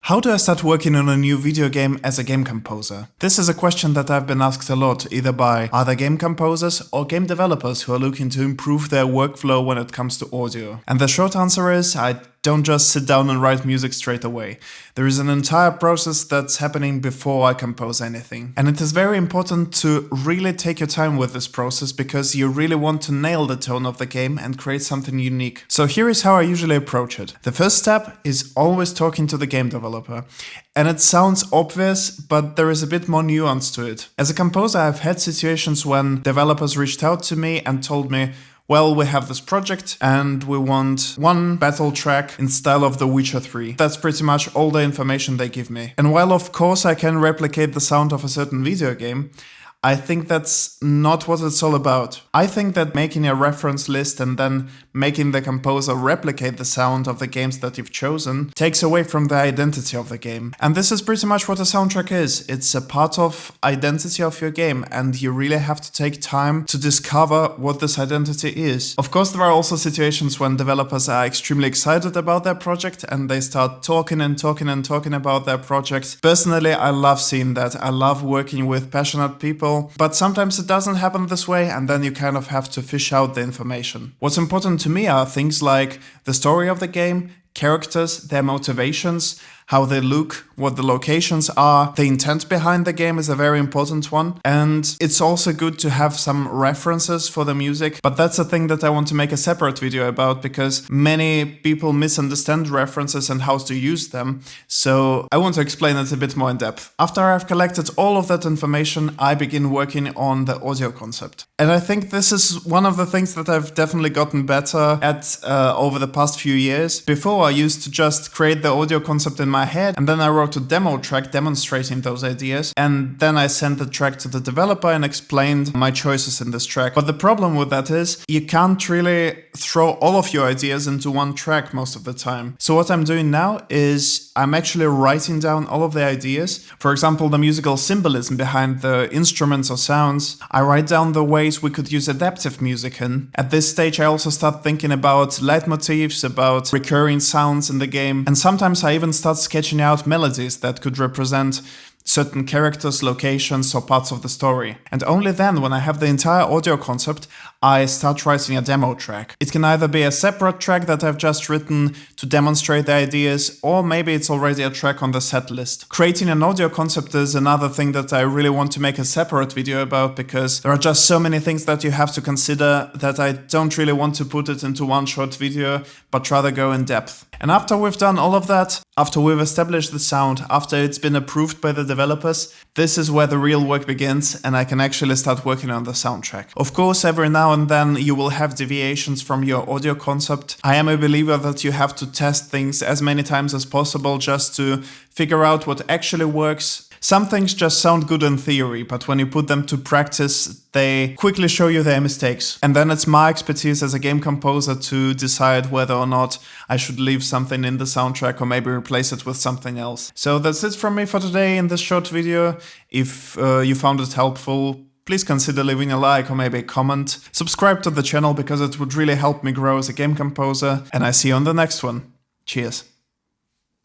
How do I start working on a new video game as a game composer? This is a question that I've been asked a lot, either by other game composers or game developers who are looking to improve their workflow when it comes to audio. And the short answer is, I don't just sit down and write music straight away. There is an entire process that's happening before I compose anything. And it is very important to really take your time with this process because you really want to nail the tone of the game and create something unique. So here is how I usually approach it. The first step is always talking to the game developer. And it sounds obvious, but there is a bit more nuance to it. As a composer, I've had situations when developers reached out to me and told me, well, we have this project and we want one battle track in style of The Witcher 3. That's pretty much all the information they give me. And while of course I can replicate the sound of a certain video game, I think that's not what it's all about. I think that making a reference list and then making the composer replicate the sound of the games that you've chosen takes away from the identity of the game. And this is pretty much what a soundtrack is. It's a part of identity of your game, and you really have to take time to discover what this identity is. Of course, there are also situations when developers are extremely excited about their project and they start talking about their project. Personally, I love seeing that. I love working with passionate people. But sometimes it doesn't happen this way, and then you kind of have to fish out the information. What's important to me are things like the story of the game, characters, their motivations, how they look, what the locations are. The intent behind the game is a very important one. And it's also good to have some references for the music, but that's a thing that I want to make a separate video about because many people misunderstand references and how to use them. So I want to explain it a bit more in depth. After I've collected all of that information, I begin working on the audio concept. And I think this is one of the things that I've definitely gotten better at over the past few years. Before, I used to just create the audio concept in my head, and then I wrote a demo track demonstrating those ideas, and then I sent the track to the developer and explained my choices in this track. But the problem with that is you can't really throw all of your ideas into one track most of the time. So what I'm doing now is I'm actually writing down all of the ideas. For example, the musical symbolism behind the instruments or sounds. I write down the ways we could use adaptive music in. At this stage, I also start thinking about leitmotifs, about recurring sounds in the game, and sometimes I even start sketching out melodies that could represent certain characters, locations, or parts of the story. And only then, when I have the entire audio concept, I start writing a demo track. It can either be a separate track that I've just written to demonstrate the ideas, or maybe it's already a track on the set list. Creating an audio concept is another thing that I really want to make a separate video about because there are just so many things that you have to consider that I don't really want to put it into one short video, but rather go in depth. And after we've done all of that, after we've established the sound, after it's been approved by the developers, this is where the real work begins and I can actually start working on the soundtrack. Of course, every now and then you will have deviations from your audio concept. I am a believer that you have to test things as many times as possible just to figure out what actually works. Some things just sound good in theory, but when you put them to practice, they quickly show you their mistakes. And then it's my expertise as a game composer to decide whether or not I should leave something in the soundtrack or maybe replace it with something else. So that's it from me for today in this short video. If you found it helpful, please consider leaving a like or maybe a comment. Subscribe to the channel because it would really help me grow as a game composer. And I see you on the next one. Cheers.